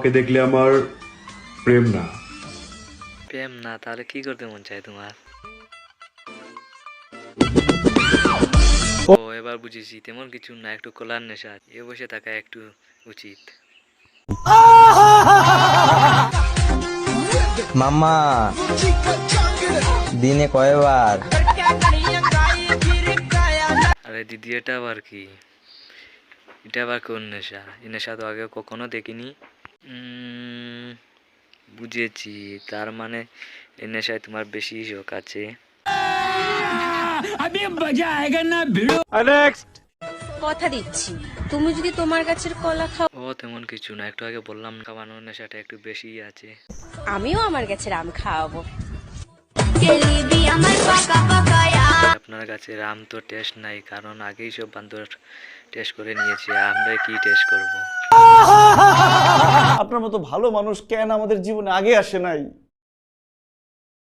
তোমাকে দেখলে আমার প্রেম না। প্রেম না তাহলে কি করতে মন চায় তোমার? ও এবার বুঝেছি, তেমন কিছু না, একটু কলার নেশা, এ বসে থাকা একটু উচিত। মাম্মা দিনে কয়বার? আরে দিদি, এটা আবার কি? এটা আবার কোন নেশা? এই নেশা তো আগে কখনো দেখিনি। বুঝেছি, তার মানে এই নেশায় তোমার বেশি শখ আছে। কথা দিচ্ছি, তুমি যদি তোমার গাছের কলা খাও, ও তেমন কিছু না, একটু আগে বললাম না, খাওয়ানোর নেশাটা একটু বেশি আছে। আমিও আমার গাছের আম খাওয়াবো। আপনার কাছে আম তো টেস্ট নাই, কারণ আগেই সব বান্দর টেস্ট করে নিয়েছে, আমরা কি টেস্ট করব? আপনার মতো ভালো মানুষ কেন আমাদের জীবনে আগে আসে নাই?